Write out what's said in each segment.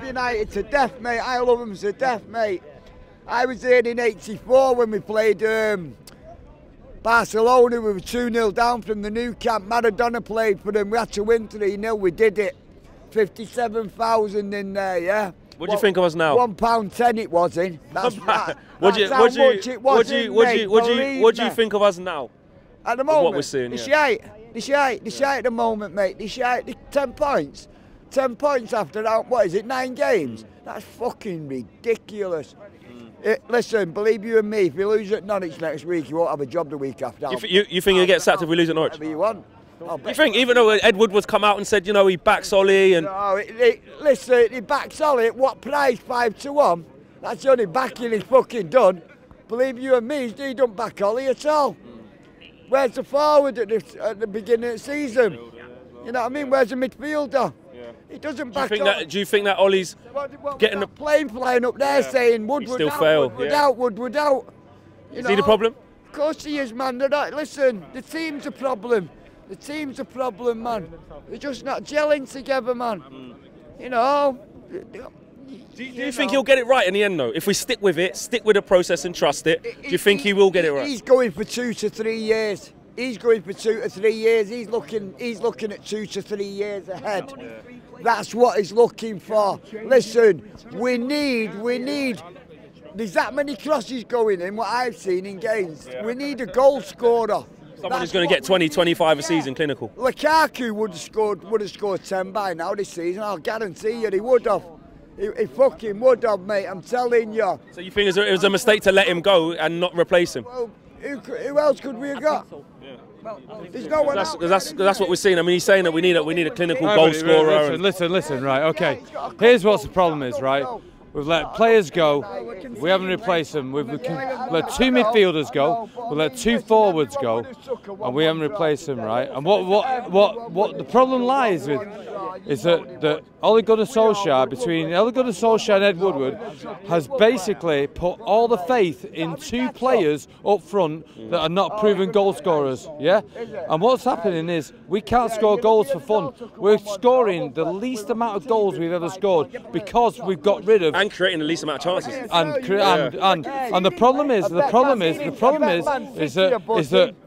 United to death, mate. I love them to death, mate. I was there in '84 when we played Barcelona. We were 2-0 down from the new camp. Maradona played for them. We had to win 3-0. We did it. 57,000 in there, yeah. What do you think of us now? £1.10 it was in. That's what do you think of us now? At the moment, what we're seeing, the shite at the moment, mate. The shite, 10 points. 10 points after that, what is it, 9 games? That's fucking ridiculous. Listen, believe you and me, if you lose at Norwich next week, you won't have a job the week after. You think you'll get sacked if we lose at Norwich? Whatever you want. You think, even though Ed Woodward's come out and said, you know, he backs Ollie and... No, listen, he backs Ollie at what price? 5-1? That's the only backing he's fucking done. Believe you and me, he don't back Ollie at all. Where's the forward at the beginning of the season? You know what I mean? Where's the midfielder? He doesn't back up. Do you think that Ollie's getting the plane flying up there saying Woodward still out, fail. Woodward out? Is he the problem? Of course he is, man. Listen, the team's a problem. The team's a problem, man. They're just not gelling together, man. You know. Do you think he'll get it right in the end, though? If we stick with it, stick with the process and trust it, do you think he will get it right? He's going for 2 to 3 years. He's going for 2 to 3 years. He's looking at 2 to 3 years ahead. That's what he's looking for. Listen, we need. There's that many crosses going in, what I've seen in games. We need a goal scorer. Someone who's going to get 20, 25 a season, clinical. Lukaku would have scored 10 by now this season. I'll guarantee you he would have. He fucking would have, mate. I'm telling you. So you think it was a mistake to let him go and not replace him? Well, who else could we have got? There's no one else. That's what we're seeing. I mean, he's saying that we need a clinical goal scorer. Listen, right, okay. Here's what the problem is, right? We've let players go, we haven't replaced them. We've let 2 midfielders go, we've let 2 forwards go, and we haven't replaced them, right? And what the problem lies with is that Ole Gunnar Solskjaer, between Ole Gunnar Solskjaer and Ed Woodward, has basically put all the faith in 2 players up front that are not proven goal scorers, yeah? And what's happening is we can't score goals for fun. We're scoring the least amount of goals we've ever scored because we've got rid of... And creating the least amount of chances. And the problem is that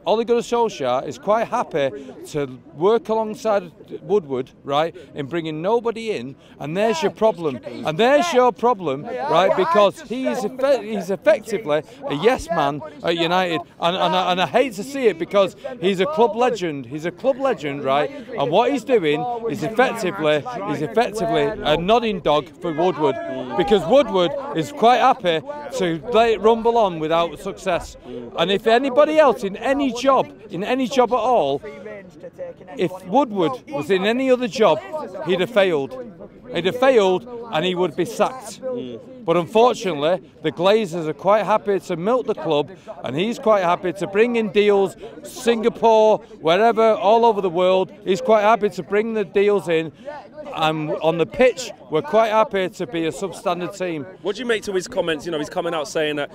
Ole Gunnar Solskjaer is quite happy to work alongside Woodward, right, in bringing nobody in, and there's your problem. And there's your problem, right, because he's effectively a yes man at United, and I hate to see it because he's a club legend. He's a club legend, right, and what he's doing is effectively a nodding dog for Woodward, because Woodward is quite happy to let it rumble on without success. And if anybody else in any job at all, if Woodward was in any other job, he'd have failed. He'd have failed and he would be sacked. But unfortunately, the Glazers are quite happy to milk the club, and he's quite happy to bring in deals, Singapore, wherever, all over the world. He's quite happy to bring the deals in. And on the pitch, we're quite happy to be a substandard team. What do you make to his comments? You know, he's coming out saying that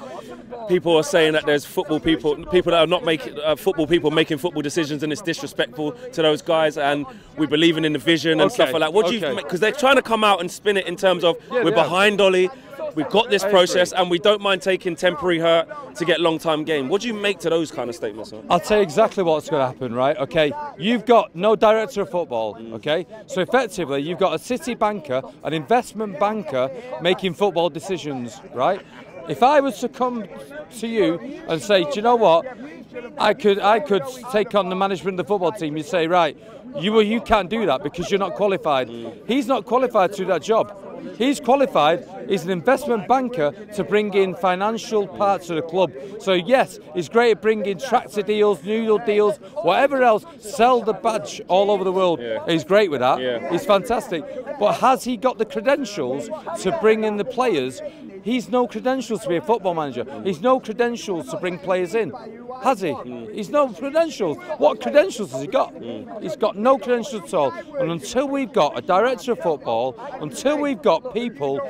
people are saying that there's people that are not making football people making football decisions, and it's disrespectful to those guys. And we believe in the vision and stuff like that. What do you make? Because they're trying to come out and spin it in terms of we're behind Ollie. We've got this process and we don't mind taking temporary hurt to get long-time gain. What do you make to those kind of statements? Huh? I'll tell you exactly what's going to happen, right? Okay, you've got no director of football, okay? So effectively, you've got a city banker, an investment banker making football decisions, right? If I was to come to you and say, do you know what? I could take on the management of the football team. You say, right, you can't do that because you're not qualified. He's not qualified to do that job. He's qualified, he's an investment banker to bring in financial parts of the club. So yes, he's great at bringing tractor deals, noodle deals, whatever else, sell the badge all over the world. He's great with that, he's fantastic. But has he got the credentials to bring in the players? He's no credentials to be a football manager. He's no credentials to bring players in. Has he? He's no credentials. What credentials has he got? He's got no credentials at all. And until we've got a director of football, until we've got people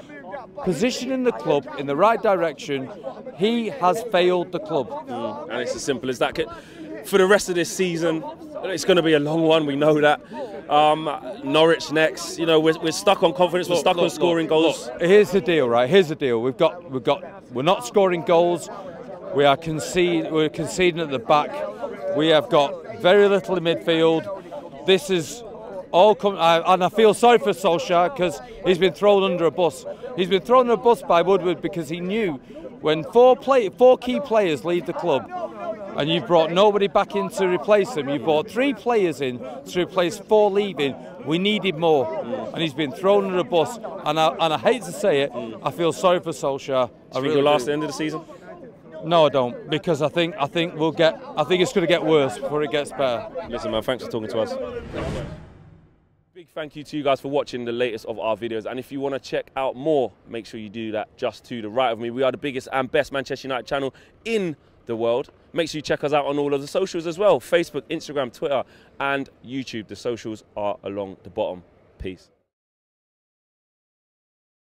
positioning the club in the right direction, he has failed the club. And it's as simple as that. For the rest of this season, It's going to be a long one. We know that. Norwich next. You know, we're stuck on confidence. We're stuck on scoring goals. Here's the deal, right? Here's the deal. We're not scoring goals. We're conceding at the back. We have got very little in midfield. This is all and I feel sorry for Solskjaer because he's been thrown under a bus. He's been thrown under a bus by Woodward because he knew when four key players leave the club and you've brought nobody back in to replace them, you brought 3 players in to replace 4 leaving, we needed more. And he's been thrown under a bus. And I hate to say it, I feel sorry for Solskjaer. Do you think he'll last the end of the season? No, I don't, because I think it's going to get worse before it gets better. Listen, man, thanks for talking to us. Big thank you to you guys for watching the latest of our videos, and if you want to check out more, make sure you do that just to the right of me. We are the biggest and best Manchester United channel in the world. Make sure you check us out on all of the socials as well: Facebook, Instagram, Twitter and YouTube. The socials are along the bottom. Peace.